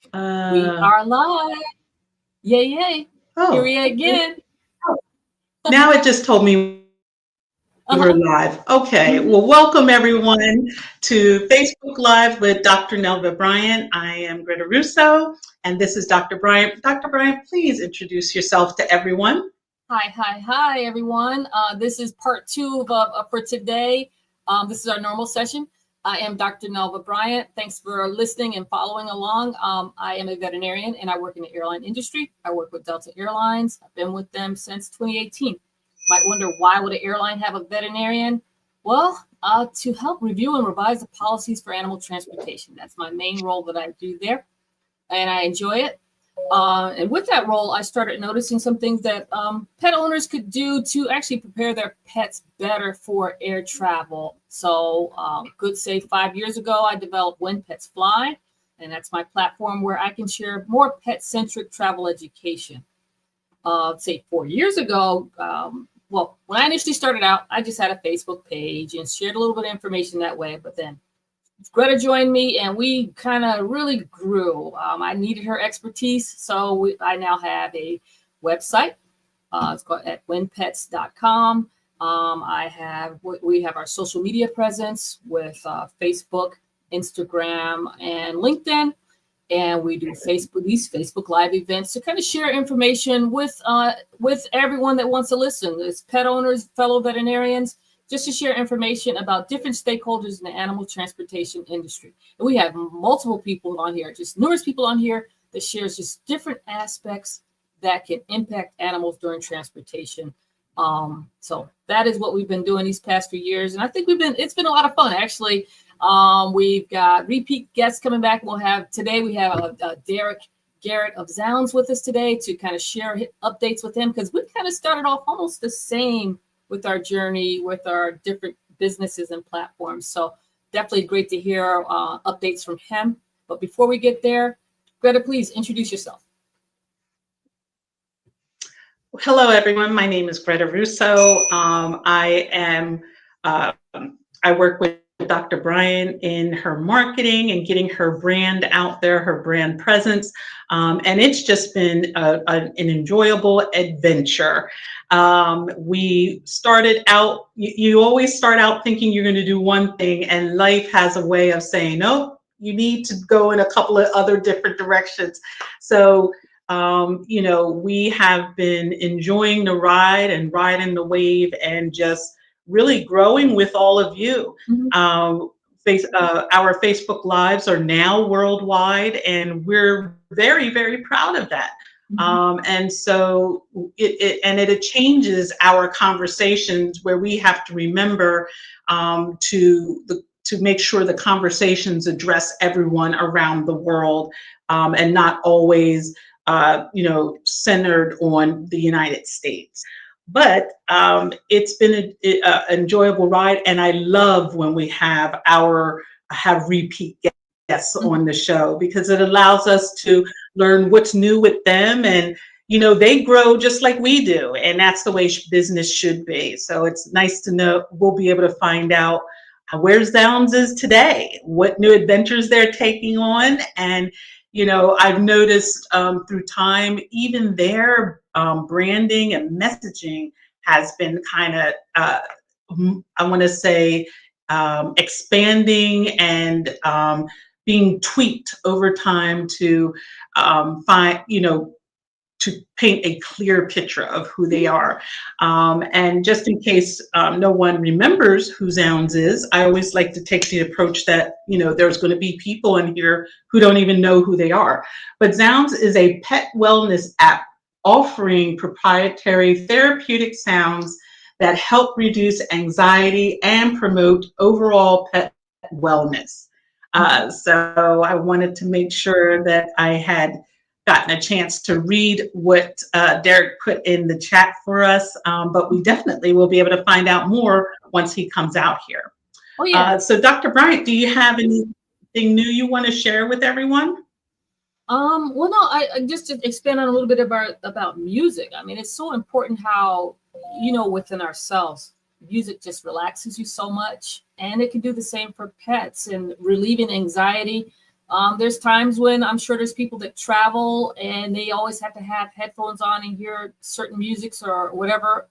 We Uh, are live. Yay, yay. Here oh, we are okay. again. Oh, now it just told me we were live. Okay. Uh-huh. Well, welcome everyone hmm to Facebook Live with Dr. Nelva Bryant. I am Greta Russo, and this is Dr. Bryant. Dr. Bryant, please introduce yourself to everyone. Hi, everyone. This is part two for today. This is our normal session. I am Dr. Nelva Bryant. Thanks for listening and following along. I am a veterinarian and I work in the airline industry. I work with Delta Airlines. I've been with them since 2018. Might wonder why would an airline have a veterinarian? Well, to help review and revise the policies for animal transportation. That's my main role that I do there, and I enjoy it. And with that role, I started noticing some things that pet owners could do to actually prepare their pets better for air travel. So, good say 5 years ago, I developed When Pets Fly, and that's my platform where I can share more pet-centric travel education. Say 4 years ago, well, when I initially started out, I just had a Facebook page and shared a little bit of information that way. But then Greta joined me and we kind of really grew. I needed her expertise. So I now have a website. It's called at winpets.com. We have our social media presence with Facebook, Instagram, and LinkedIn. And we do these Facebook Live events to kind of share information with everyone that wants to listen. It's pet owners, fellow veterinarians, just to share information about different stakeholders in the animal transportation industry. And we have multiple people on here, just numerous people on here that shares just different aspects that can impact animals during transportation. So that is what we've been doing these past few years. And I think it's been a lot of fun, actually. We've got repeat guests coming back. We have Derrick Barrett of Zoundz with us today to kind of share updates with him, because we've kind of started off almost the same with our journey, with our different businesses and platforms. So definitely great to hear updates from him. But before we get there, Greta, please introduce yourself. Hello, everyone. My name is Greta Russo. I work with Dr. Bryant in her marketing and getting her brand out there, her brand presence. And it's just been an enjoyable adventure. We started out, you always start out thinking you're going to do one thing, and life has a way of saying, nope, you need to go in a couple of other different directions. So we have been enjoying the ride and riding the wave and just really growing with all of you. Our Facebook Lives are now worldwide, and we're very, very proud of that. And so it changes our conversations, where we have to remember to make sure the conversations address everyone around the world, and not always centered on the United States. But it's been an enjoyable ride, and I love when we have repeat guests on the show, because it allows us to learn what's new with them, and they grow just like we do, and that's the way business should be. So it's nice to know we'll be able to find out where Zoundz is today, what new adventures they're taking on, and I've noticed through time, even their branding and messaging has been kind of, I want to say, expanding and being tweaked over time to to paint a clear picture of who they are. And just in case no one remembers who Zoundz is, I always like to take the approach that, there's going to be people in here who don't even know who they are. But Zoundz is a pet wellness app offering proprietary therapeutic sounds that help reduce anxiety and promote overall pet wellness. So I wanted to make sure that I had gotten a chance to read what Derrick put in the chat for us, but we definitely will be able to find out more once he comes out here. Oh, yeah. So Dr. Bryant, do you have anything new you want to share with everyone? Well, no, I just to expand on a little bit about music. I mean, it's so important how, within ourselves, music just relaxes you so much, and it can do the same for pets and relieving anxiety. There's times when I'm sure there's people that travel and they always have to have headphones on and hear certain musics or whatever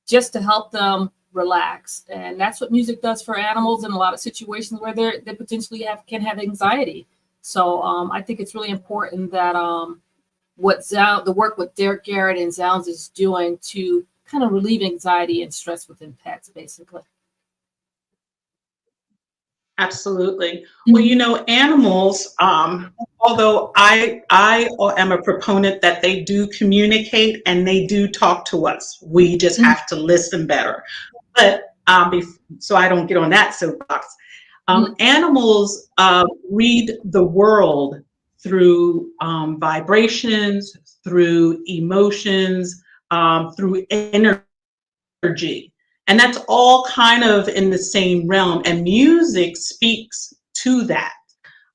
just to help them relax. And that's what music does for animals in a lot of situations where they potentially can have anxiety. So I think it's really important that the work with Derrick Barrett and Zoundz is doing to kind of relieve anxiety and stress within pets, basically. Absolutely. Well, animals, although I am a proponent that they do communicate and they do talk to us, we just have to listen better. But so I don't get on that soapbox. Animals read the world through vibrations, through emotions, through energy. And that's all kind of in the same realm. And music speaks to that.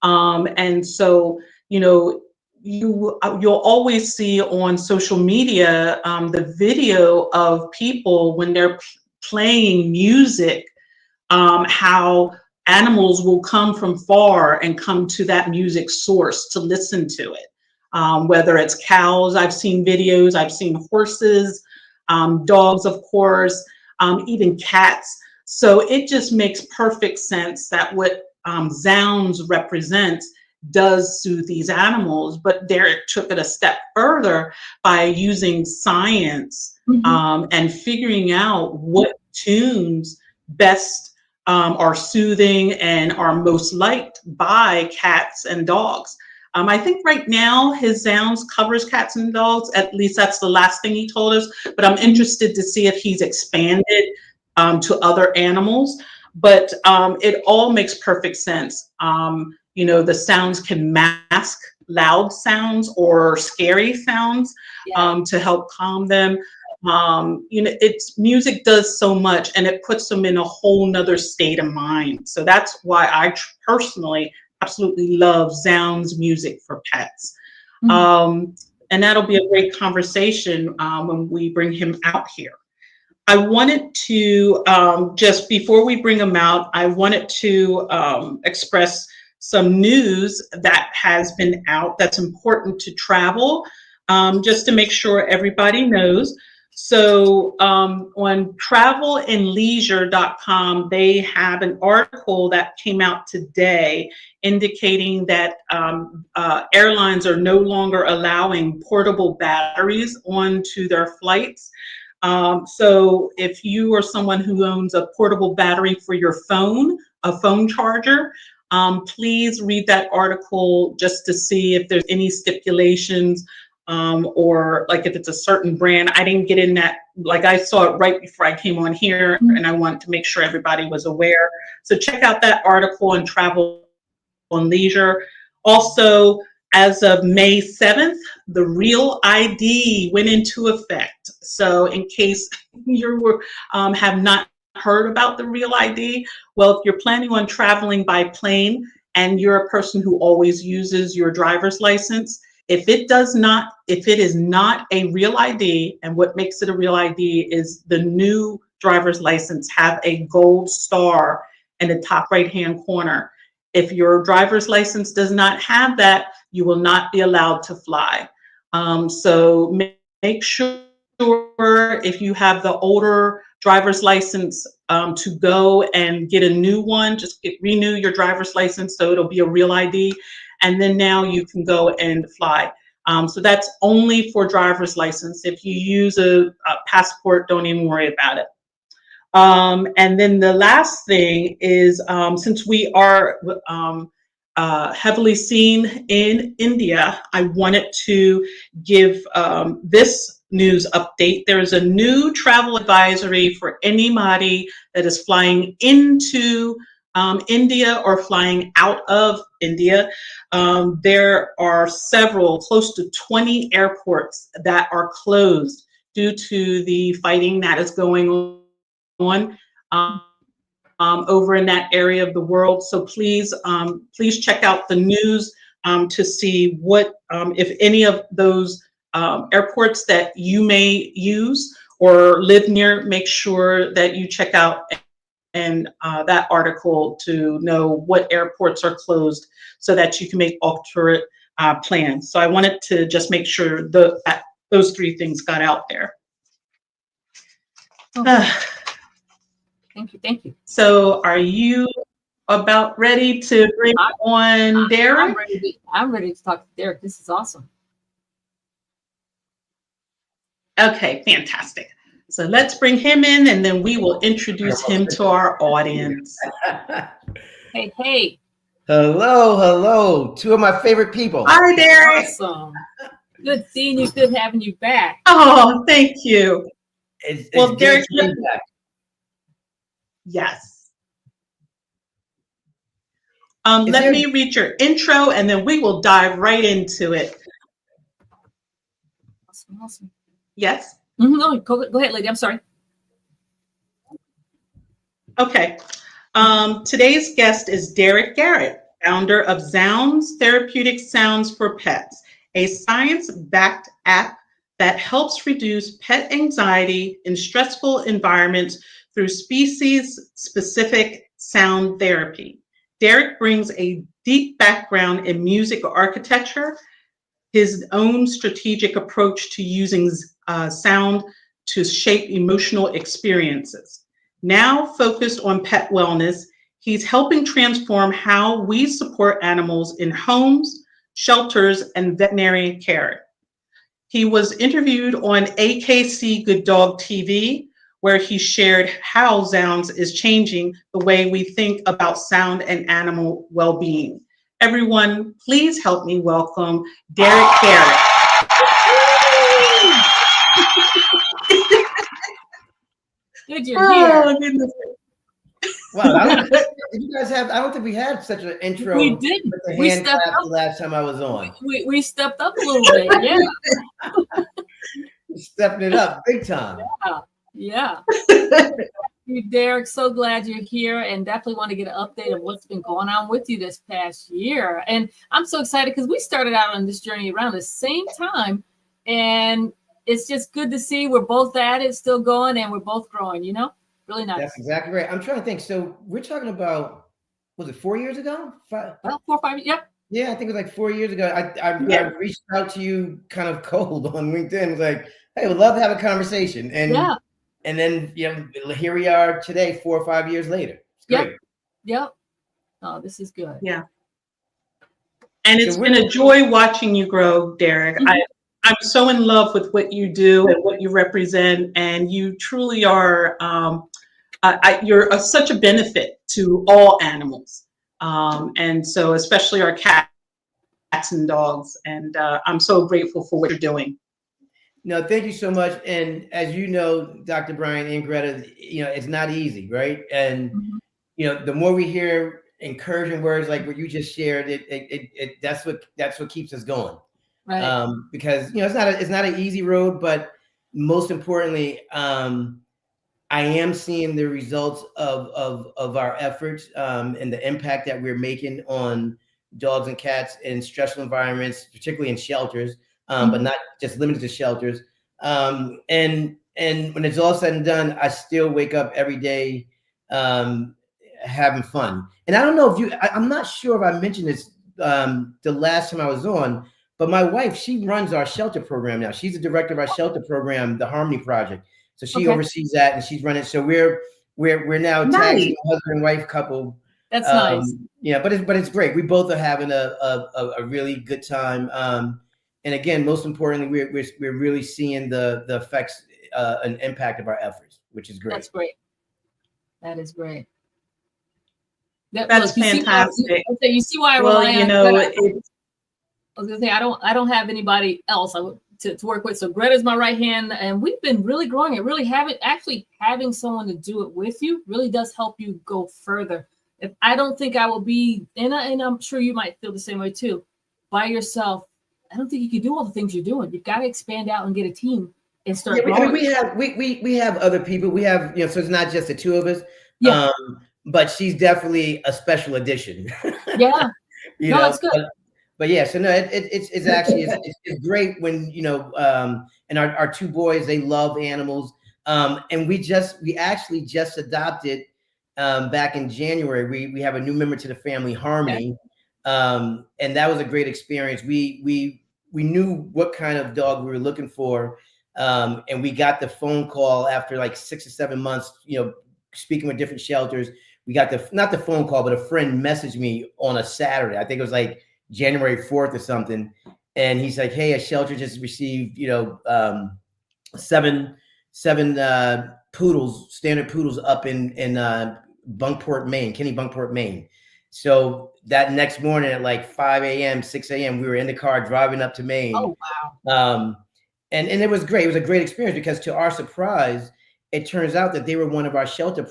And so, you'll always see on social media the video of people when they're playing music, how animals will come from far and come to that music source to listen to it. Whether it's cows, I've seen videos, I've seen horses, dogs, of course, even cats. So it just makes perfect sense that what Zoundz represents does soothe these animals. But Derrick took it a step further by using science and figuring out what tunes best are soothing and are most liked by cats and dogs. I think right now his Zoundz covers cats and dogs. At least that's the last thing he told us. But I'm interested to see if he's expanded to other animals. But it all makes perfect sense. The sounds can mask loud sounds or scary sounds to help calm them. It's music does so much, and it puts them in a whole nother state of mind. So that's why I personally absolutely love Zoundz music for pets. And that'll be a great conversation when we bring him out here. I wanted to, just before we bring him out, I wanted to express some news that has been out that's important to travel, just to make sure everybody knows. So on travelandleisure.com, they have an article that came out today indicating that airlines are no longer allowing portable batteries onto their flights. So if you are someone who owns a portable battery for your phone, a phone charger, please read that article just to see if there's any stipulations or like if it's a certain brand. I didn't get in that, like I saw it right before I came on here and I wanted to make sure everybody was aware. So check out that article on Travel and Leisure. Also, as of May 7th, the Real ID went into effect. So in case you have not heard about the Real ID, well, if you're planning on traveling by plane and you're a person who always uses your driver's license, if it is not a Real ID, and what makes it a Real ID is the new driver's license have a gold star in the top right-hand corner. If your driver's license does not have that, you will not be allowed to fly. So make sure if you have the older driver's license to go and get a new one, just renew your driver's license so it'll be a Real ID. And then now you can go and fly. So that's only for driver's license. If you use a passport, don't even worry about it. And then the last thing is, since we are heavily seen in India, I wanted to give this news update. There is a new travel advisory for anybody that is flying into India or flying out of India. There are close to 20 airports that are closed due to the fighting that is going on over in that area of the world. So please check out the news to see what, if any of those airports that you may use or live near, make sure that you check out and that article to know what airports are closed so that you can make alternate plans. So I wanted to just make sure that those three things got out there. Thank you. Thank you. So are you about ready to bring on Derrick? I'm ready to talk to Derrick. This is awesome. Okay, fantastic. So let's bring him in and then we will introduce him to our audience. Hey, hey. Hello, hello. Two of my favorite people. Hi, Derrick. Awesome. Good seeing you. Good having you back. Oh, thank you. It's Well, Derrick, back. Yes. Let me read your intro and then we will dive right into it. Awesome. Yes? No, go ahead, lady. I'm sorry. Okay. Today's guest is Derrick Barrett, founder of Zoundz Therapeutic Sounds for Pets, a science-backed app that helps reduce pet anxiety in stressful environments through species-specific sound therapy. Derrick brings a deep background in music architecture, his own strategic approach to using sound to shape emotional experiences. Now focused on pet wellness, he's helping transform how we support animals in homes, shelters, and veterinary care. He was interviewed on AKC Good Dog TV, where he shared how Zoundz is changing the way we think about sound and animal well-being. Everyone, please help me welcome Derrick Barrett. Good, you're here. Oh, goodness. Wow, did you guys have? I don't think we had such an intro. We didn't. We stepped up the last time I was on. We stepped up a little bit. Yeah. Stepping it up big time. Yeah. Derrick, so glad you're here and definitely want to get an update of what's been going on with you this past year. And I'm so excited because we started out on this journey around the same time. And it's just good to see we're both at it, still going, and we're both growing, you know? Really nice. That's exactly right. I'm trying to think. So we're talking about, was it 4 years ago? 4 or 5, yep. Yeah, I think it was like 4 years ago. I reached out to you kind of cold on LinkedIn. I was like, hey, would love to have a conversation. And then, here we are today, 4 or 5 years later. It's great. Yep. Oh, this is good. Yeah. And it's been a joy watching you grow, Derrick. Mm-hmm. I'm so in love with what you do and what you represent, and you truly are, you're such a benefit to all animals. And so especially our cats and dogs. And I'm so grateful for what you're doing. No, thank you so much. And as you know, Dr. Bryant and Greta, it's not easy, right? And, the more we hear encouraging words like what you just shared, that's what keeps us going. Right. Because, it's not an easy road, but most importantly, I am seeing the results of our efforts and the impact that we're making on dogs and cats in stressful environments, particularly in shelters. But not just limited to shelters. And when it's all said and done, I still wake up every day having fun. And I don't know if I'm not sure if I mentioned this the last time I was on, but my wife, she runs our shelter program now. She's the director of our shelter program, the Harmony Project. So she oversees that and she's running. So we're now tagging husband and wife couple. That's nice. Yeah, but it's great. We both are having a really good time. And again, most importantly, we're really seeing the effects and impact of our efforts, which is great. That's great. That is great. That's fantastic. You see why I rely on Greta. I was gonna say I don't have anybody else to work with. So Greta's my right hand, and we've been really growing it. Really having someone to do it with you really does help you go further. If I don't think I will be, and I'm sure you might feel the same way too, by yourself. I don't think you can do all the things you're doing. You've got to expand out and get a team and start growing. We have other people. We have, so it's not just the two of us. Yeah. But she's definitely a special addition. Yeah. That's good. But yeah, so no, it's actually it's great when and our two boys, they love animals. And we actually just adopted back in January, we have a new member to the family, Harmony. And that was a great experience. We knew what kind of dog we were looking for. And we got the phone call after like 6 or 7 months, speaking with different shelters. We got not the phone call, but a friend messaged me on a Saturday. I think it was like January 4th or something. And he's like, hey, a shelter just received, seven poodles, standard poodles up in Bunkport, Maine, Kenny Bunkport, Maine. So that next morning at like 5 a.m., 6 a.m., we were in the car driving up to Maine. Oh, wow. And it was great. It was a great experience because to our surprise, it turns out that they were one of our shelter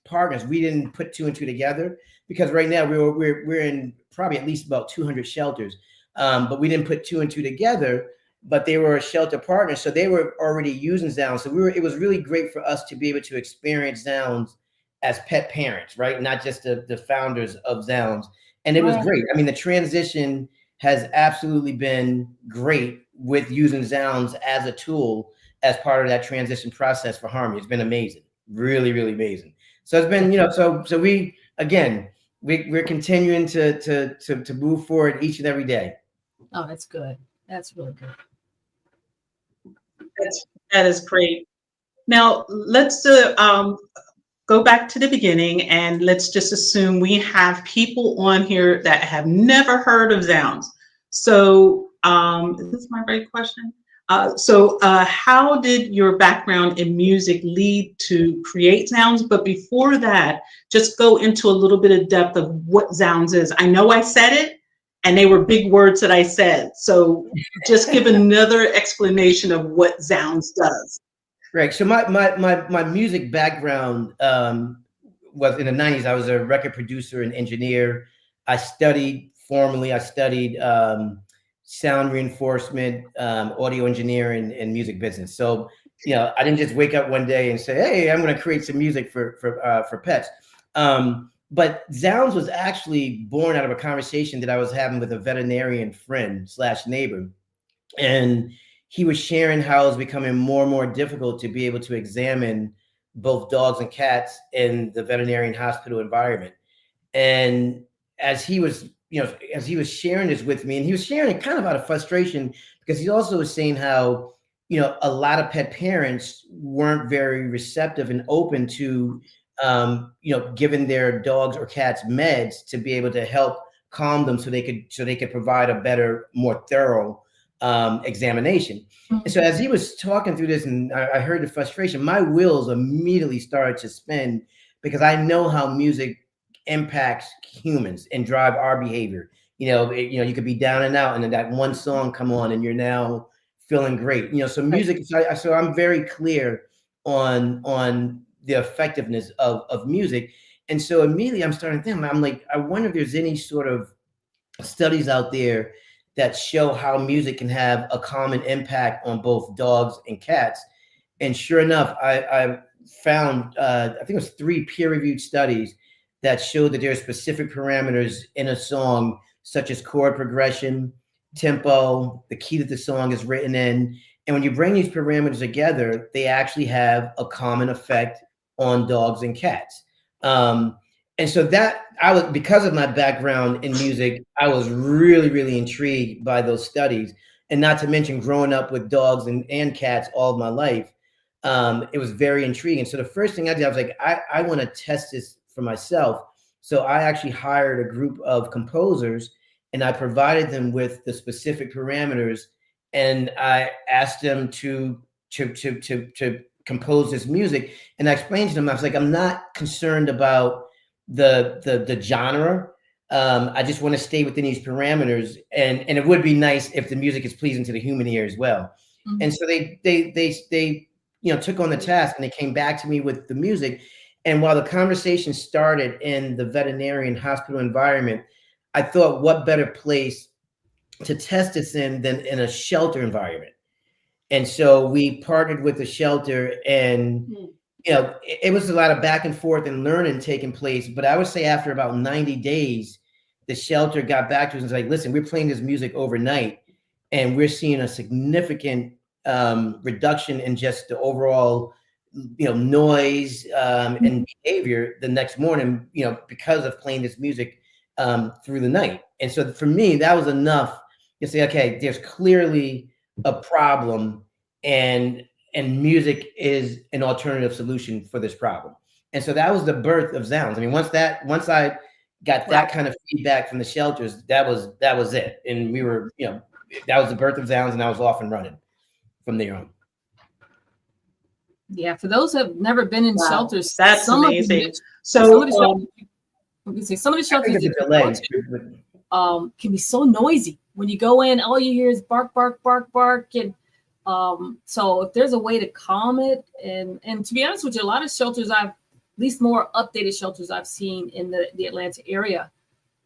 partners. We didn't put 2 and 2 together because right now we're in probably at least about 200 shelters. But we didn't put 2 and 2 together, but they were a shelter partner. So they were already using Zoundz. So it was really great for us to be able to experience Zoundz as pet parents, right? Not just the founders of Zoundz. And it was great. I mean, the transition has absolutely been great with using Zoundz as a tool as part of that transition process for Harmony. It's been amazing, really, really amazing. So it's been, so we, again, we're continuing to move forward each and every day. Oh, that's good. That's really good. That is great. Now let's go back to the beginning and let's just assume we have people on here that have never heard of Zoundz. So is this my right question? So how did your background in music lead to create Zoundz? But before that, just go into a little bit of depth of what Zoundz is. I know I said it, and they were big words that I said. So just give another explanation of what Zoundz does. Right. So my music background was in the 90s. I was a record producer and engineer. I studied sound reinforcement, audio engineering, and music business. So, I didn't just wake up one day and say, hey, I'm going to create some music for pets. But Zoundz was actually born out of a conversation that I was having with a veterinarian friend / neighbor. And he was sharing how it's becoming more and more difficult to be able to examine both dogs and cats in the veterinarian hospital environment. And as he was sharing this with me, and he was sharing it kind of out of frustration because he also was saying how, a lot of pet parents weren't very receptive and open to, giving their dogs or cats meds to be able to help calm them so they could provide a better, more thorough examination. And so as he was talking through this and I heard the frustration, my wheels immediately started to spin because I know how music impacts humans and drive our behavior. You could be down and out and then that one song come on and you're now feeling great. So music, so I'm very clear on the effectiveness of music. And so immediately I'm starting to think, I'm like, I wonder if there's any sort of studies out there that show how music can have a common impact on both dogs and cats. And sure enough, I found, I think it was 3 peer-reviewed studies that showed that there are specific parameters in a song, such as chord progression, tempo, the key that the song is written in. And when you bring these parameters together, they actually have a common effect on dogs and cats. And so that because of my background in music, I was really, really intrigued by those studies. And not to mention growing up with dogs and cats all of my life, it was very intriguing. So the first thing I did, I was like, I want to test this for myself. So I actually hired a group of composers and I provided them with the specific parameters. And I asked them to compose this music. And I explained to them, I was like, I'm not concerned about the genre. I just want to stay within these parameters. And it would be nice if the music is pleasing to the human ear as well. Mm-hmm. And so they took on the task and they came back to me with the music. And while the conversation started in the veterinarian hospital environment, I thought, what better place to test this in than in a shelter environment? And so we partnered with the shelter, and it was a lot of back and forth and learning taking place. But I would say after about 90 days, the shelter got back to us and was like, listen, we're playing this music overnight, and we're seeing a significant reduction in just the overall noise and behavior the next morning, because of playing this music through the night. And so for me, that was enough to say, okay, there's clearly a problem, and music is an alternative solution for this problem. And so that was the birth of Zoundz. I mean, once I got that kind of feedback from the shelters, that was it. And we were, that was the birth of Zoundz, and I was off and running from there on. Yeah, for those who have never been in shelters, that's amazing. Some of the shelters can be so noisy. When you go in, all you hear is bark, bark, bark, bark, and so if there's a way to calm it, and to be honest with you, a lot of shelters at least more updated shelters I've seen in the Atlanta area,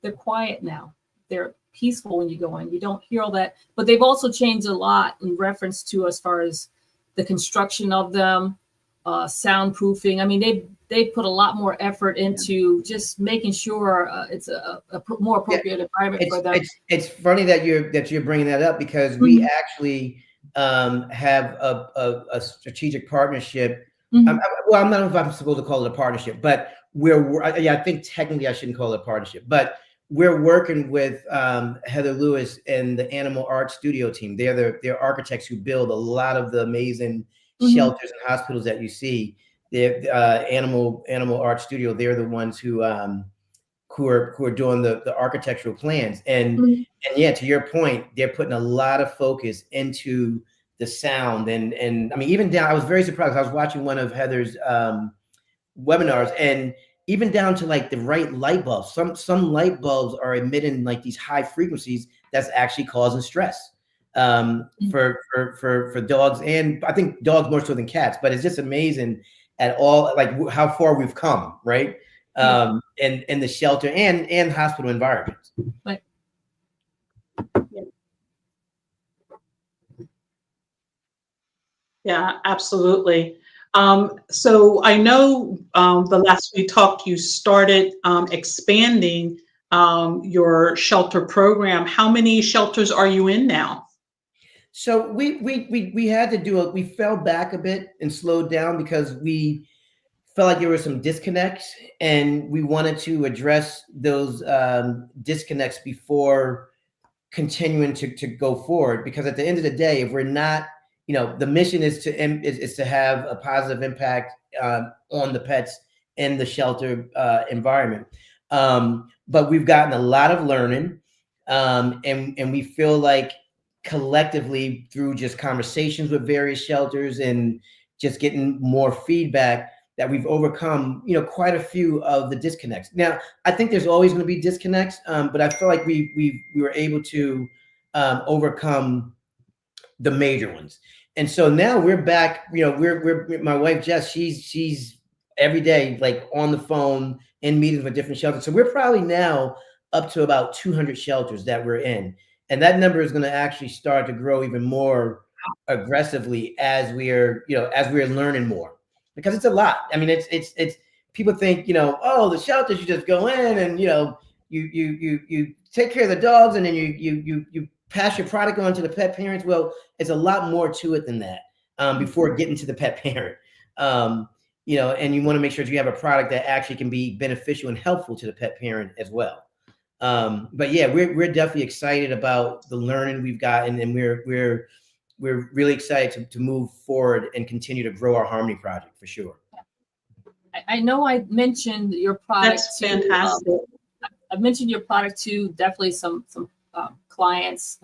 they're quiet now. They're peaceful when you go in. You don't hear all that, but they've also changed a lot in reference to as far as the construction of them, soundproofing. I mean, they put a lot more effort into just making sure it's a more appropriate environment for them. It's funny that you're bringing that up, because we actually have a strategic partnership. I'm not know if I'm supposed to call it a partnership, but I think technically I shouldn't call it a partnership, but we're working with Heather Lewis and the Animal Art Studio team. They're architects who build a lot of the amazing shelters and hospitals that you see. The Animal Art Studio, they're the ones who are doing the architectural plans. And yeah, to your point, they're putting a lot of focus into the sound, and I mean, even down, I was very surprised. I was watching one of Heather's webinars, and even down to like the right light bulbs. Some light bulbs are emitting like these high frequencies that's actually causing stress for dogs, and I think dogs more so than cats. But it's just amazing at all, like how far we've come, right? And the shelter and hospital environments. Right. Yeah, absolutely. So I know the last we talked, you started expanding your shelter program. How many shelters are you in now? So we had to we fell back a bit and slowed down because we felt like there were some disconnects, and we wanted to address those disconnects before continuing to go forward. Because at the end of the day, if we're not, the mission is to have a positive impact on the pets in the shelter environment. But we've gotten a lot of learning, and we feel like collectively, through just conversations with various shelters and just getting more feedback, that we've overcome, quite a few of the disconnects. Now, I think there's always going to be disconnects, but I feel like we were able to overcome the major ones. And so now we're back, we're my wife, Jess, she's every day, like on the phone in meetings with different shelters. So we're probably now up to about 200 shelters that we're in. And that number is going to actually start to grow even more aggressively as we're learning more, because it's a lot. I mean, it's people think, oh, the shelters, you just go in and, you take care of the dogs, and then you pass your product on to the pet parents. Well, it's a lot more to it than that before getting to the pet parent. And you want to make sure that you have a product that actually can be beneficial and helpful to the pet parent as well. But yeah, we're definitely excited about the learning we've gotten, and we're really excited to move forward and continue to grow our Harmony project for sure. I know I mentioned your product. That's fantastic. I mentioned your product to definitely some clients,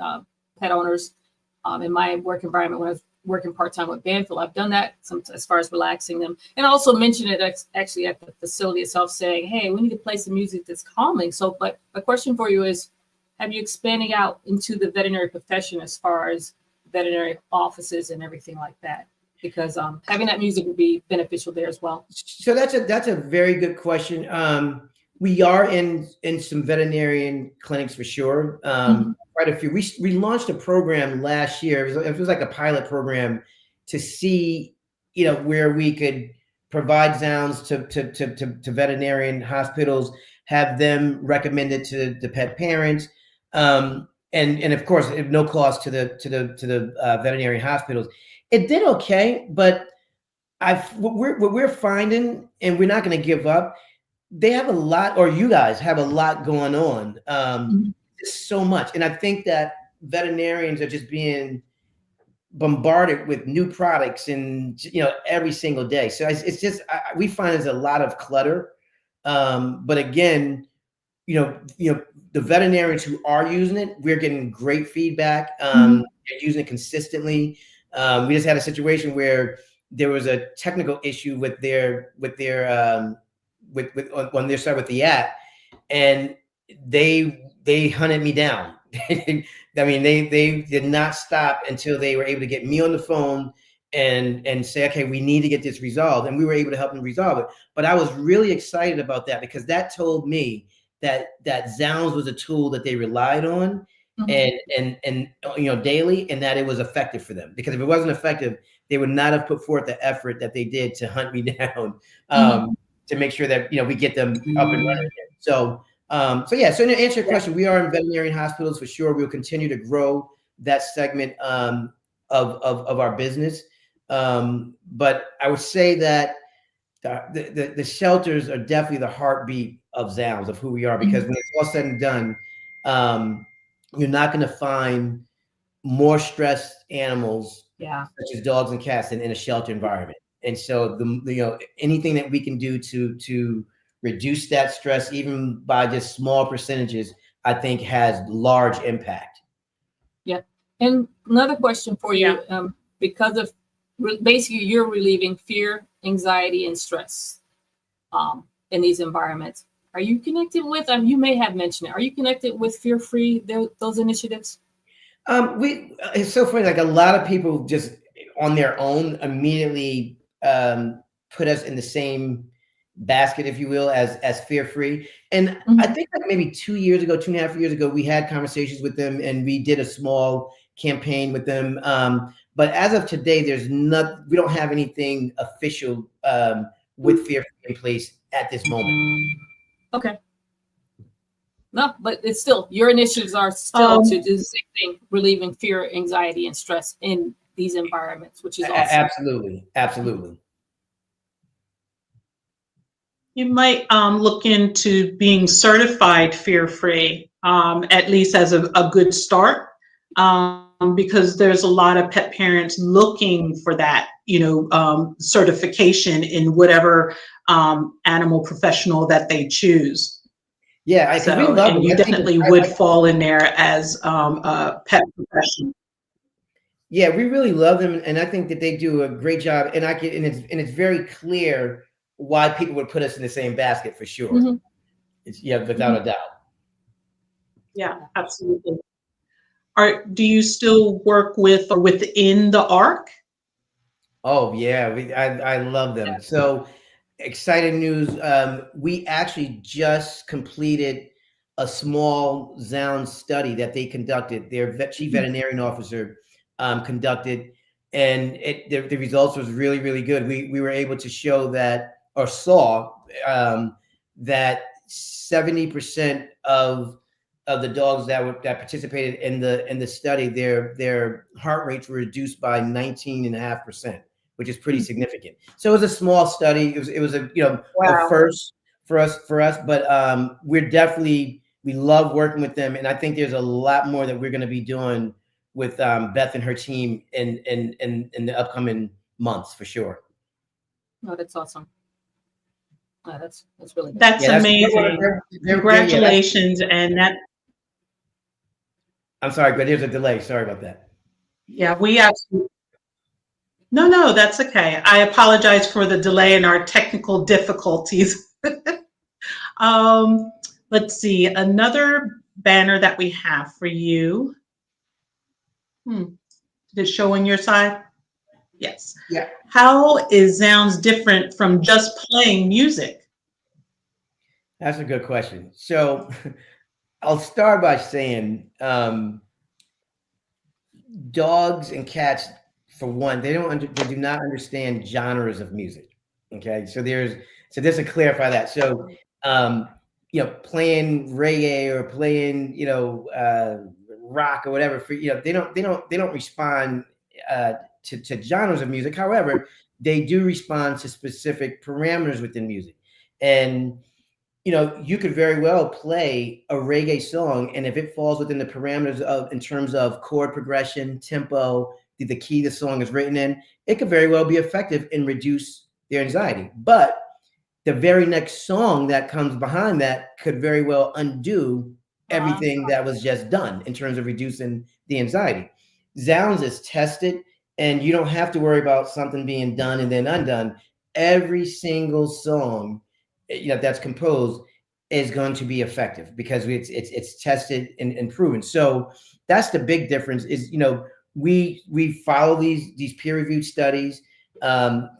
pet owners, in my work environment when I was working part-time with Banfield. I've done that as far as relaxing them, and also mentioned it actually at the facility itself, saying, hey, we need to play some music that's calming. So, but my question for you is, have you expanding out into the veterinary profession as far as veterinary offices and everything like that? Because having that music would be beneficial there as well. So that's a very good question. We are in some veterinarian clinics for sure. Quite a few. We launched a program last year. It was like a pilot program to see, where we could provide Zoundz to veterinarian hospitals, have them recommended to the pet parents, and of course, at no cost to the veterinary hospitals. It did okay, but what we're finding, and we're not going to give up. They have a lot, or you guys have a lot going on. Just so much, and I think that veterinarians are just being bombarded with new products, and every single day. So it's just we find there's a lot of clutter. But again, the veterinarians who are using it, we're getting great feedback. They're using it consistently. We just had a situation where there was a technical issue with their when they started with the app, and they hunted me down. I mean, they did not stop until they were able to get me on the phone and say, okay, we need to get this resolved, and we were able to help them resolve it. But I was really excited about that, because that told me that Zoundz was a tool that they relied on and daily, and that it was effective for them. Because if it wasn't effective, they would not have put forth the effort that they did to hunt me down to make sure that we get them up and running again. So to answer your question, we are in veterinarian hospitals for sure. We'll continue to grow that segment of our business. But I would say that the shelters are definitely the heartbeat of Zoundz, of who we are, because when it's all said and done, you're not going to find more stressed animals, such as dogs and cats, than in a shelter environment. And so anything that we can do to reduce that stress, even by just small percentages, I think has large impact. Yeah. And another question for you, because of basically you're relieving fear, anxiety, and stress in these environments. Are you connected with, you may have mentioned it, are you connected with Fear Free, those initiatives? It's so funny, like a lot of people just on their own immediately put us in the same basket, if you will, as Fear Free. And I think like maybe 2.5 years ago, we had conversations with them, and we did a small campaign with them. But as of today, we don't have anything official with Fear Free in place at this moment. Okay. No, but it's still, your initiatives are still to do the same thing, relieving fear, anxiety, and stress in these environments, which is awesome. Absolutely. You might look into being certified fear-free, at least as a good start, because there's a lot of pet parents looking for that, certification in whatever animal professional that they choose. Yeah, and you definitely would fall in there as a pet professional. Yeah, we really love them, and I think that they do a great job. And it's very clear why people would put us in the same basket for sure. It's without a doubt. Yeah, absolutely. Do you still work with or within the ARC? Oh yeah, I love them. So exciting news. We actually just completed a small Zoundz study that they conducted. Their chief veterinarian officer conducted, and the results was really, really good. We were able to show that, or saw that 70% of the dogs that participated in the study, their heart rates were reduced by 19.5%, which is pretty significant. So it was a small study. It was a a first for us, but we love working with them, and I think there's a lot more that we're going to be doing with Beth and her team in the upcoming months for sure. Oh, that's awesome. Oh, that's really good. That's amazing. Congratulations. And that. I'm sorry, but there's a delay. Sorry about that. Yeah, we absolutely. No, that's okay. I apologize for the delay in our technical difficulties. Let's see, another banner that we have for you. Did it show on your side? Yes. Yeah. How is Zoundz different from just playing music? That's a good question. So I'll start by saying dogs and cats, for one, they do not understand genres of music. Okay, so just to clarify that. So playing reggae or playing rock or whatever, for they don't respond to genres of music. However, they do respond to specific parameters within music. And you could very well play a reggae song, and if it falls within the parameters of, in terms of chord progression, tempo, the key the song is written in, it could very well be effective and reduce their anxiety. But the very next song that comes behind that could very well undo everything that was just done in terms of reducing the anxiety. Zoundz is tested, and you don't have to worry about something being done and then undone. Every single song that's composed is going to be effective because it's tested and proven. So that's the big difference. Is we follow these peer-reviewed studies.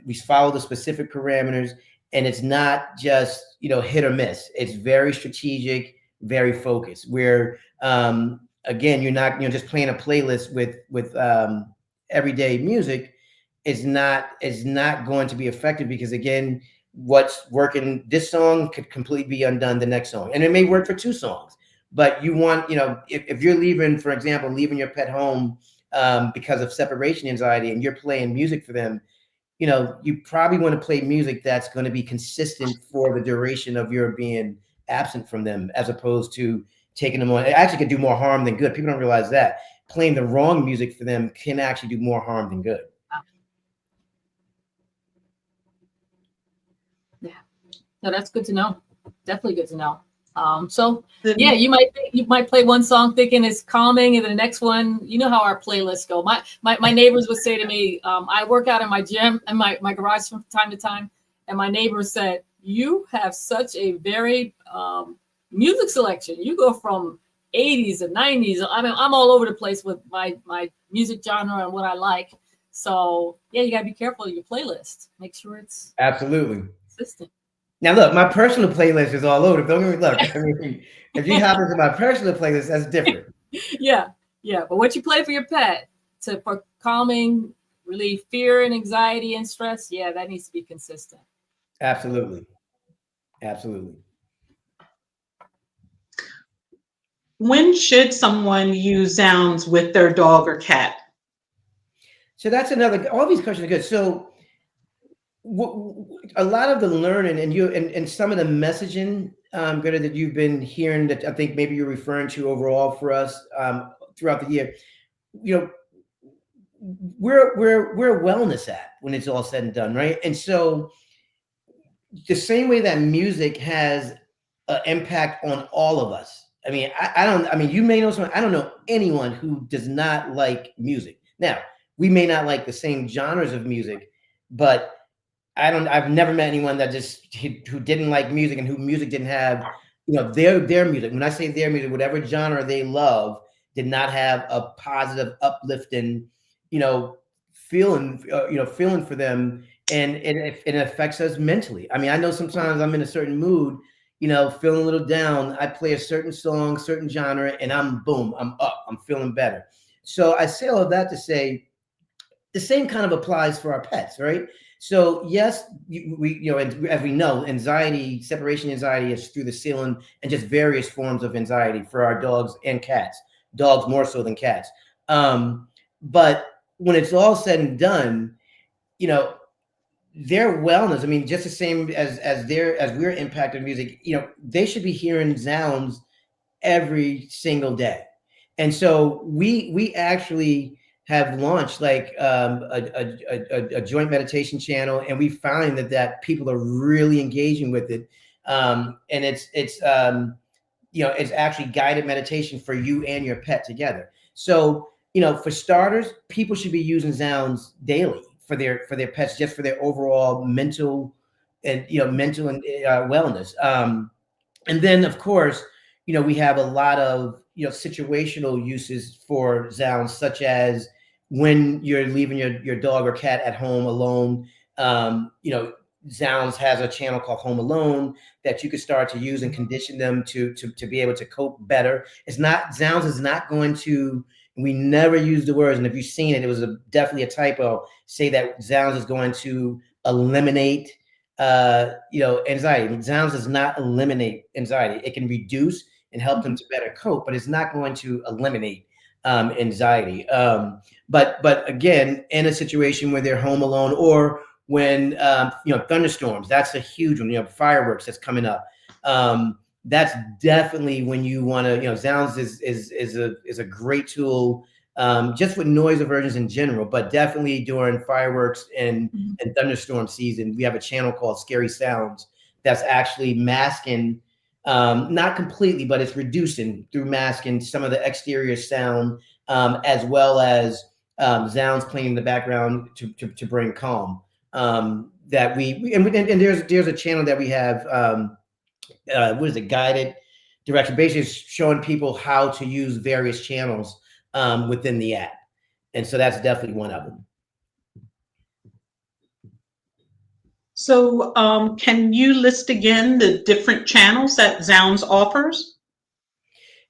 We follow the specific parameters, and it's not just hit or miss. It's very strategic, very focused. Where again, you're not just playing a playlist with everyday music is not going to be effective, because again, what's working this song could completely be undone the next song, and it may work for 2 songs. But you want if you're leaving, for example, leaving your pet home because of separation anxiety, and you're playing music for them, you probably want to play music that's going to be consistent for the duration of your being absent from them, as opposed to taking them on. It actually could do more harm than good. People don't realize that playing the wrong music for them can actually do more harm than good. Yeah, no, that's good to know. Definitely good to know. So yeah, you might play one song thinking it's calming, and the next one, how our playlists go. My neighbors would say to me, I work out in my gym and my garage from time to time, and my neighbors said, "You have such a varied music selection. You go from 80s and 90s. I mean, I'm all over the place with my music genre and what I like." So yeah, you gotta be careful of your playlist. Make sure it's absolutely consistent. Now, look, my personal playlist is all over. Don't get me look. I mean, if you hop into my personal playlist, that's different. Yeah. But what you play for your pet for calming, relieve fear and anxiety and stress, yeah, that needs to be consistent. Absolutely. When should someone use Zoundz with their dog or cat? So that's another. All these questions are good. So a lot of the learning and some of the messaging, Greta, that you've been hearing, that I think maybe you're referring to overall for us throughout the year, we're a wellness app when it's all said and done, right? And so the same way that music has an impact on all of us. I mean, I mean, you may know someone. I don't know anyone who does not like music. Now, we may not like the same genres of music, but I've never met anyone that who didn't like music and who music didn't have, their music. When I say their music, whatever genre they love did not have a positive, uplifting, feeling for them. And it affects us mentally. I mean, I know sometimes I'm in a certain mood, feeling a little down. I play a certain song, certain genre, and I'm up, I'm feeling better. So I say all of that to say the same kind of applies for our pets, right? So yes, and as we know, separation anxiety is through the ceiling, and just various forms of anxiety for our dogs and cats. Dogs more so than cats. But when it's all said and done, their wellness, I mean, just the same as we're impacted music, they should be hearing Zoundz every single day. And so we actually have launched like a joint meditation channel, and we find that people are really engaging with it. And it's actually guided meditation for you and your pet together. So, for starters, people should be using Zoundz daily for their pets, just for their overall mental and wellness. And then of course, we have a lot of situational uses for Zoundz, such as when you're leaving your dog or cat at home alone. Zoundz has a channel called Home Alone that you could start to use and condition them to be able to cope better. Zoundz is not going to, we never use the words, and if you've seen it, it was definitely a typo, say that Zoundz is going to eliminate anxiety. Zoundz does not eliminate anxiety. It can reduce and help them to better cope, but it's not going to eliminate anxiety. But again, in a situation where they're home alone, or when thunderstorms, that's a huge one. Fireworks that's coming up. That's definitely when you want to. Zoundz is a great tool, just with noise aversions in general, but definitely during fireworks and thunderstorm season. We have a channel called Scary Sounds that's actually masking, not completely, but it's reducing through masking some of the exterior sound, as well as Zoundz playing in the background to bring calm. That and there's a channel that we have. What is it? Guided direction, basically showing people how to use various channels within the app, and so that's definitely one of them. So can you list again the different channels that Zoundz offers?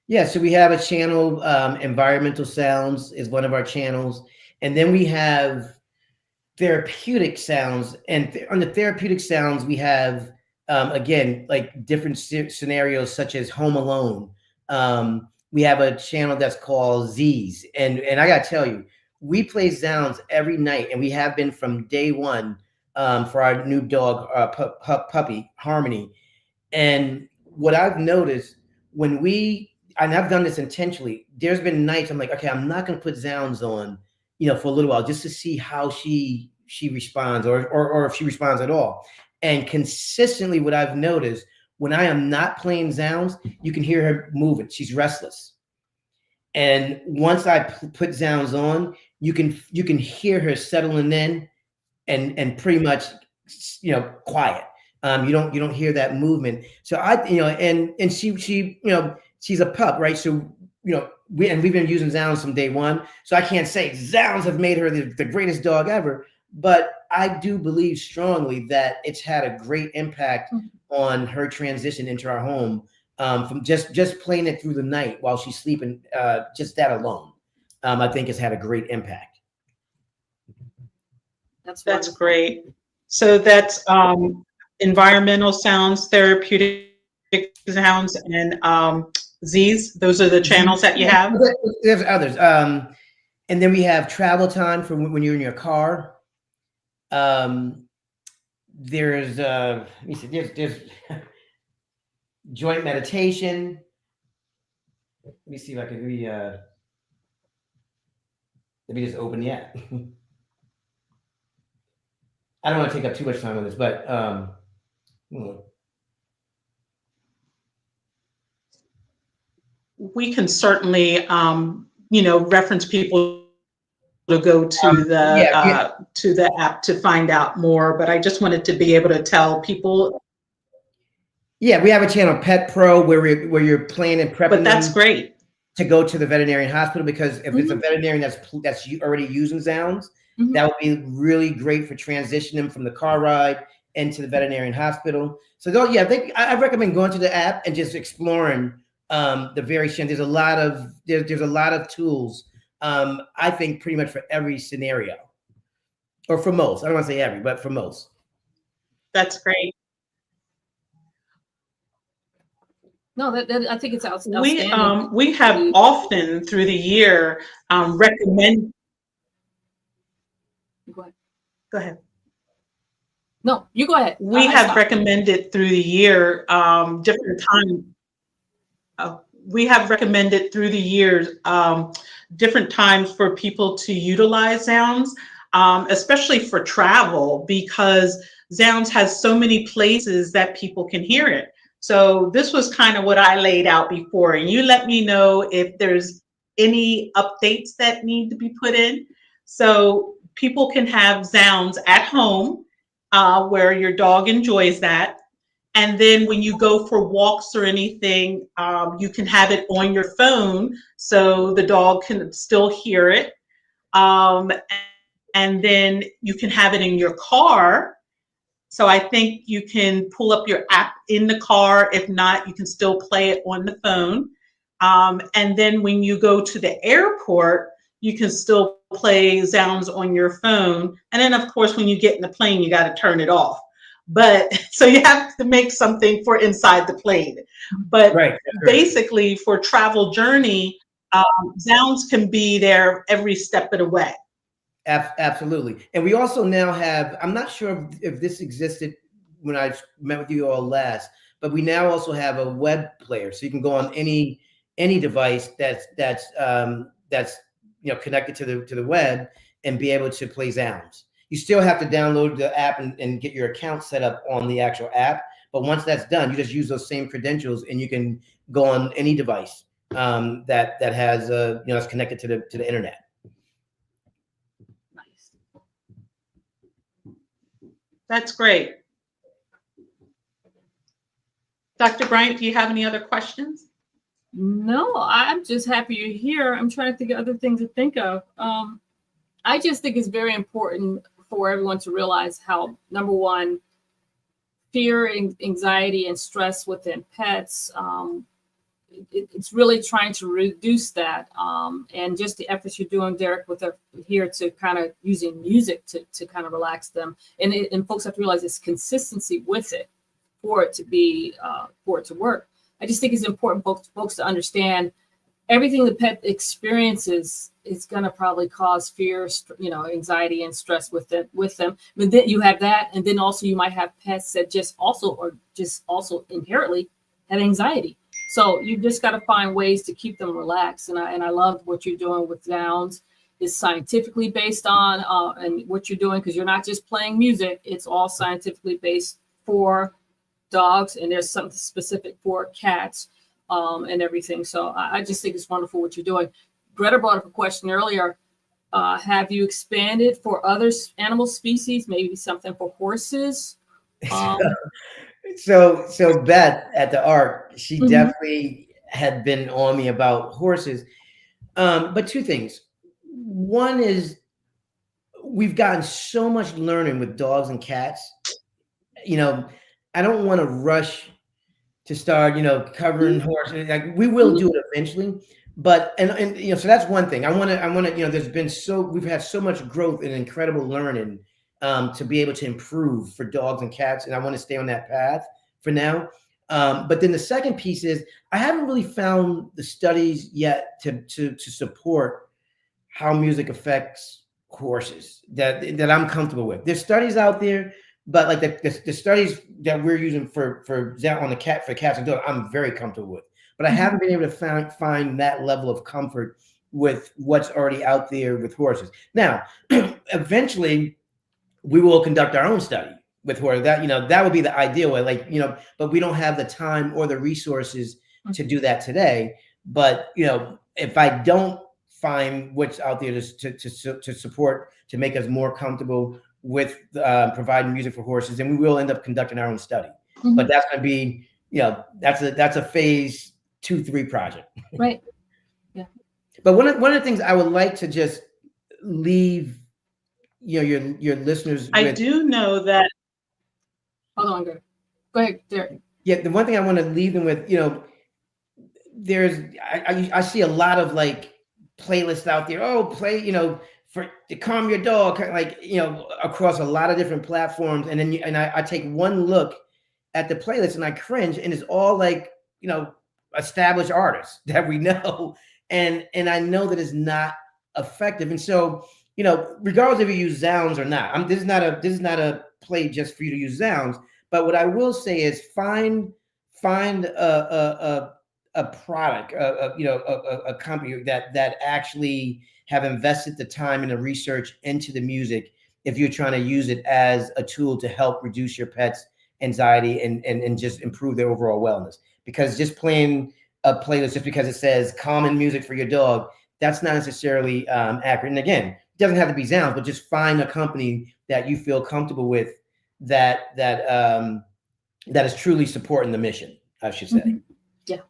Yeah, so we have a channel, environmental sounds is one of our channels, and then we have therapeutic sounds, and on the therapeutic sounds we have again, like different scenarios such as home alone. We have a channel that's called Zoundz, and I gotta tell you, we play Zoundz every night, and we have been from day one, for our new dog, puppy Harmony. And what I've noticed and I've done this intentionally, there's been nights I'm like, okay, I'm not gonna put Zoundz on, for a little while, just to see how she responds, or if she responds at all. And consistently, what I've noticed, when I am not playing Zoundz, you can hear her moving. She's restless. And once I put Zoundz on, you can hear her settling in and pretty much, quiet. You don't hear that movement. So and she she's a pup, right? So we've been using Zoundz from day one. So I can't say Zoundz have made her the greatest dog ever, but I do believe strongly that it's had a great impact on her transition into our home, from just playing it through the night while she's sleeping. Just that alone, I think has had a great impact. That's great. So that's environmental sounds, therapeutic sounds, and Zoundz. Those are the channels that you have. There's others, and then we have travel time for when you're in your car. There's let me see, there's joint meditation. Let me see if I can let me just open the app. I don't want to take up too much time on this, but we can certainly reference people to go to the app to find out more, but I just wanted to be able to tell people. Yeah, we have a channel, Pet Pro, where you're planning and prepping. But that's great to go to the veterinarian hospital, because if it's a veterinarian that's already using Zoundz, that would be really great for transitioning them from the car ride into the veterinarian hospital. So I recommend going to the app and just exploring the various channels. There's a lot of tools. I think pretty much for every scenario, or for most. I don't want to say every, but for most. That's great. No, that I think it's outstanding. We have often through the year recommend. Go ahead. No, you go ahead. We have recommended through the year different times. We have recommended through the years different times for people to utilize Zoundz, especially for travel, because Zoundz has so many places that people can hear it. So this was kind of what I laid out before, and you let me know if there's any updates that need to be put in. So people can have Zoundz at home, where your dog enjoys that. And then when you go for walks or anything, you can have it on your phone so the dog can still hear it. And then you can have it in your car. So I think you can pull up your app in the car. If not, you can still play it on the phone. And then when you go to the airport, you can still play Zoundz on your phone. And then, of course, when you get in the plane, you got to turn it off. But so you have to make something for inside the plane. But basically for travel journey, Zoundz can be there every step of the way. Absolutely. And we also now have, I'm not sure if this existed when I met with you all last, but we now also have a web player. So you can go on any device that's connected to the web and be able to play Zoundz. You still have to download the app and get your account set up on the actual app. But once that's done, you just use those same credentials and you can go on any device that has it's connected to the internet. That's great. Dr. Bryant, do you have any other questions? No, I'm just happy you're here. I'm trying to think of other things to think of. I just think it's very important for everyone to realize how, number one, fear, anxiety, and stress within pets, it's really trying to reduce that. And just the efforts you're doing, Derrick, here to kind of using music to kind of relax them. And folks have to realize it's consistency with it for it to work. I just think it's important folks to understand everything the pet experiences is going to probably cause fear, anxiety and stress with them. But then you have that, and then also you might have pets that just also inherently have anxiety. So you just got to find ways to keep them relaxed. And I love what you're doing with Zoundz. It's scientifically based on and what you're doing, because you're not just playing music. It's all scientifically based for dogs, and there's something specific for cats and everything. So I just think it's wonderful what you're doing. Greta brought up a question earlier. Have you expanded for other animal species? Maybe something for horses? So Beth at the ARC, she definitely had been on me about horses. But two things. One is we've gotten so much learning with dogs and cats. I don't want to rush to start, covering horses. Like, we will do it eventually. But and so that's one thing. I want to, we've had so much growth and incredible learning to be able to improve for dogs and cats, and I want to stay on that path for now. But then the second piece is I haven't really found the studies yet to support how music affects horses that I'm comfortable with. There's studies out there, but like the studies that we're using for cats and dogs, I'm very comfortable with. But I haven't been able to find that level of comfort with what's already out there with horses. Now, eventually, we will conduct our own study with horses. That would be the ideal way. But we don't have the time or the resources to do that today. But if I don't find what's out there to support, to make us more comfortable with providing music for horses, then we will end up conducting our own study. But that's going to be, that's a phase 2-3 project. Right. Yeah. But one of the things I would like to just leave your listeners I do know that. Hold on, go ahead, Derrick. Yeah, the one thing I want to leave them with, I see a lot of playlists out there. Oh, play, to calm your dog, across a lot of different platforms. And then I take one look at the playlist and I cringe, and it's all established artists that we know, and I know that it's not effective. And so, regardless if you use Zoundz or not, this is not a play just for you to use Zoundz. But what I will say is find a product, a company that actually have invested the time and the research into the music if you're trying to use it as a tool to help reduce your pet's anxiety and just improve their overall wellness. Because just playing a playlist just because it says calming music for your dog, that's not necessarily accurate. And again, it doesn't have to be Zoundz, but just find a company that you feel comfortable with that is truly supporting the mission, I should say. Yeah.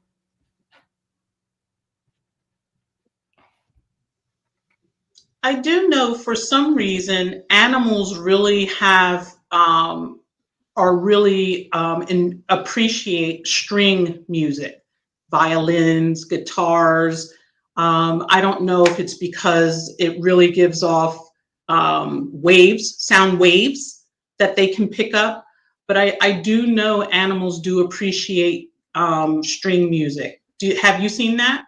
I do know for some reason animals really have appreciate string music, violins, guitars. I don't know if it's because it really gives off sound waves that they can pick up, but I do know animals do appreciate string music. Have you seen that?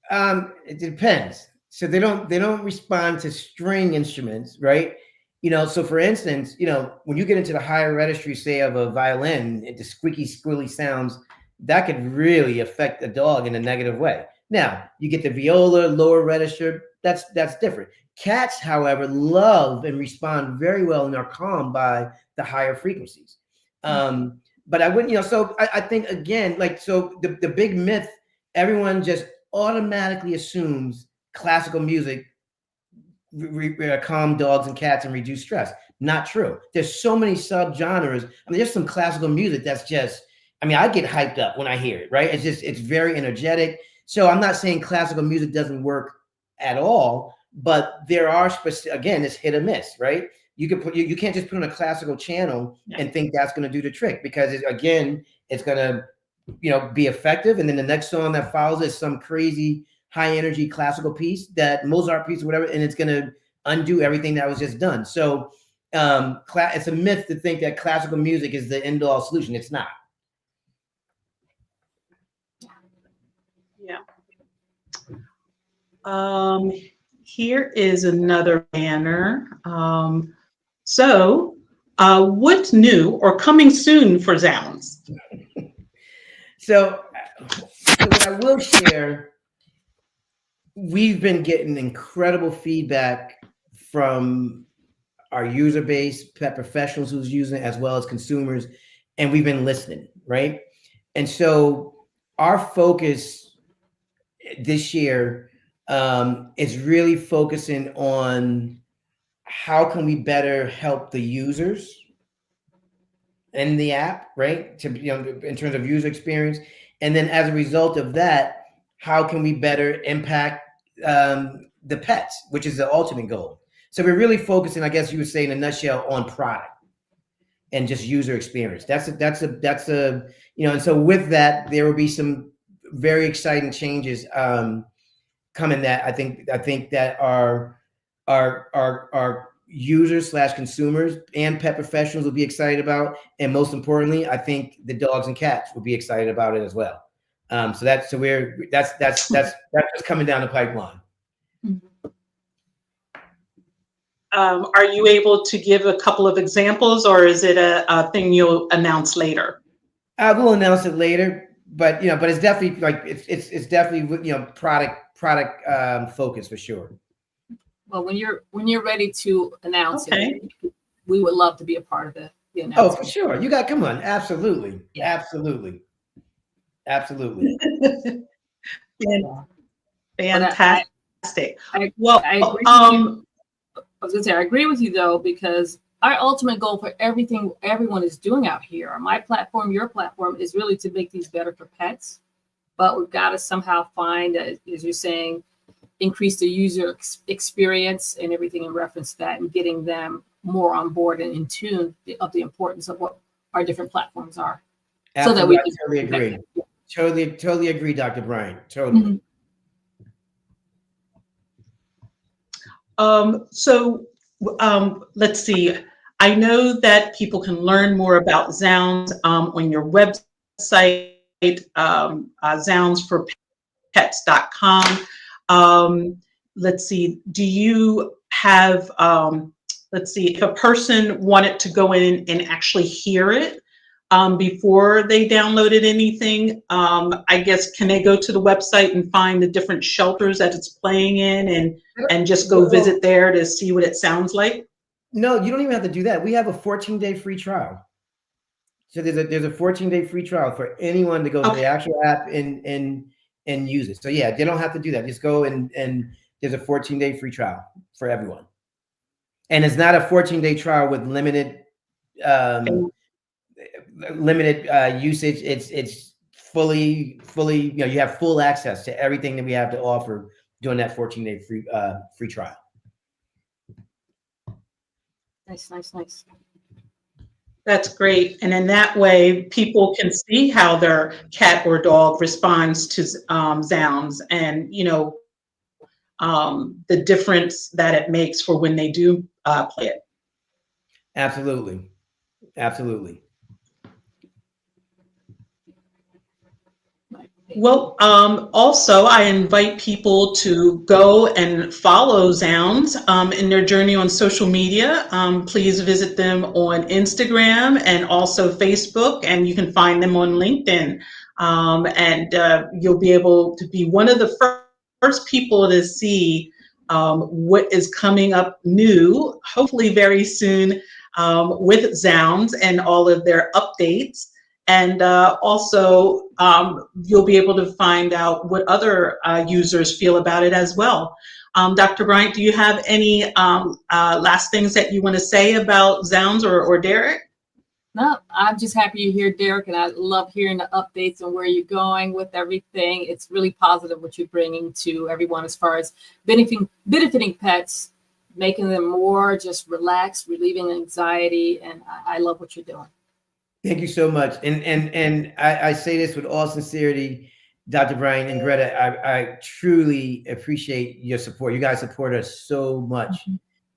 It depends. So they don't respond to string instruments, right? So for instance, when you get into the higher registry, say of a violin, the squeaky, squilly sounds, that could really affect the dog in a negative way. Now, you get the viola, lower register, that's different. Cats, however, love and respond very well and are calmed by the higher frequencies. But I wouldn't, so I think again, like, so the big myth, everyone just automatically assumes classical music calm dogs and cats and reduce stress. Not true. There's so many subgenres. I mean, there's some classical music that's just, I mean, I get hyped up when I hear it, right? It's very energetic. So I'm not saying classical music doesn't work at all, but there are again, it's hit or miss, right? You can you can't just put on a classical channel and think that's going to do the trick, because it's going to, be effective. And then the next song that follows is some crazy high energy classical piece, that Mozart piece or whatever, and it's going to undo everything that was just done. So it's a myth to think that classical music is the end all solution. It's not. Yeah. Here is another banner. What's new or coming soon for Zoundz? So what I will share, we've been getting incredible feedback from our user base, pet professionals who's using it, as well as consumers, and we've been listening, right? And so our focus this year is really focusing on how can we better help the users in the app, right? To in terms of user experience, and then as a result of that, how can we better impact the pets, which is the ultimate goal. So we're really focusing, I guess you would say in a nutshell, on product and just user experience. That's a and so with that, there will be some very exciting changes coming that I think that our users / consumers and pet professionals will be excited about, and most importantly, I think the dogs and cats will be excited about it as well. So that's just coming down the pipeline. Are you able to give a couple of examples, or is it a thing you'll announce later? I will announce it later, but but it's definitely it's definitely product focus for sure. Well, when you're ready to announce it, we would love to be a part of the announcement. Oh, for sure. Come on. Absolutely. Yeah. Absolutely. Fantastic. I agree with you. I was going to say, I agree with you though, because our ultimate goal for everything everyone is doing out here, on my platform, your platform, is really to make these better for pets. But we've got to somehow find, as you're saying, increase the user experience and everything in reference to that, and getting them more on board and in tune of the importance of what our different platforms are. Absolutely. So that we can totally agree. Totally agree, Dr. Bryant. Totally. Let's see. I know that people can learn more about Zoundz on your website, zoundzforpets.com. Let's see. Do you have, let's see, if a person wanted to go in and actually hear it before they downloaded anything, I guess, can they go to the website and find the different shelters that it's playing in and just go visit there to see what it sounds like? No, you don't even have to do that. We have a 14-day free trial. So there's a 14-day free trial for anyone to go to the actual app and use it. So yeah, they don't have to do that. Just go and there's a 14-day free trial for everyone. And it's not a 14-day trial with limited usage. It's fully, you have full access to everything that we have to offer during that 14-day free trial. Nice. That's great. And in that way, people can see how their cat or dog responds to Zoundz, and the difference that it makes for when they do play it. Absolutely. Well, also, I invite people to go and follow Zoundz in their journey on social media. Please visit them on Instagram and also Facebook, and you can find them on LinkedIn. And you'll be able to be one of the first people to see what is coming up new, hopefully very soon, with Zoundz and all of their updates. And also, you'll be able to find out what other users feel about it as well. Dr. Bryant, do you have any last things that you want to say about Zoundz or Derrick? No, I'm just happy you're here, Derrick, and I love hearing the updates on where you're going with everything. It's really positive what you're bringing to everyone as far as benefiting pets, making them more just relaxed, relieving anxiety, and I love what you're doing. Thank you so much. And I say this with all sincerity, Dr. Bryant and Greta, I truly appreciate your support. You guys support us so much,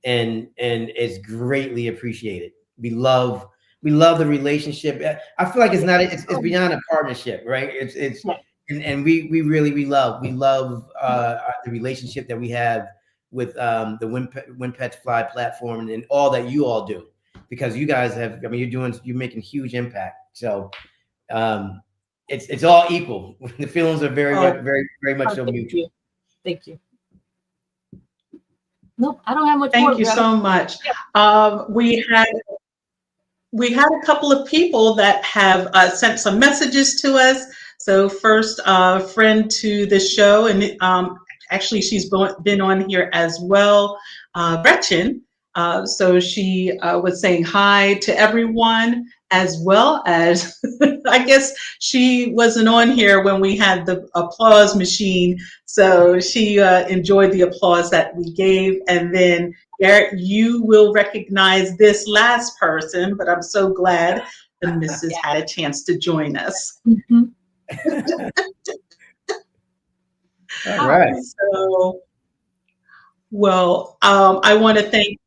and it's greatly appreciated. We love the relationship. I feel like it's beyond a partnership, right? And we really love the relationship that we have with the When Pets Fly platform and all that you all do. Because you guys have, I mean, you're making huge impact. So it's all equal. The feelings are very much so mutual. Thank you. Nope, I don't have much more. Thank you so much. We had a couple of people that have sent some messages to us. So first, a friend to the show, and actually she's been on here as well, Gretchen. So she was saying hi to everyone, as well as, I guess she wasn't on here when we had the applause machine. So she enjoyed the applause that we gave. And then, Garrett, you will recognize this last person, but I'm so glad the missus had a chance to join us. All right. So, well, I want to thank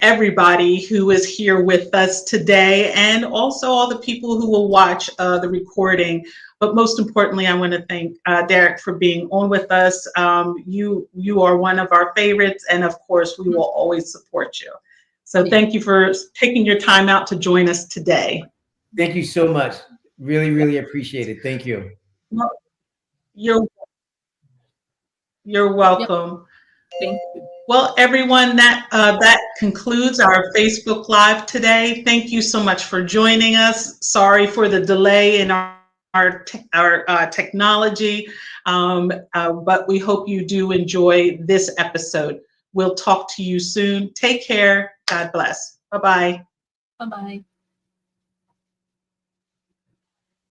everybody who is here with us today, and also all the people who will watch the recording. But most importantly, I want to thank Derrick for being on with us. You are one of our favorites, and of course, we will always support you. So thank you for taking your time out to join us today. Thank you so much. Really appreciate it. Thank you. Well, you're welcome. Thank you. Well, everyone, that concludes our Facebook Live today. Thank you so much for joining us. Sorry for the delay in our technology, but we hope you do enjoy this episode. We'll talk to you soon. Take care. God bless. Bye-bye. Bye-bye.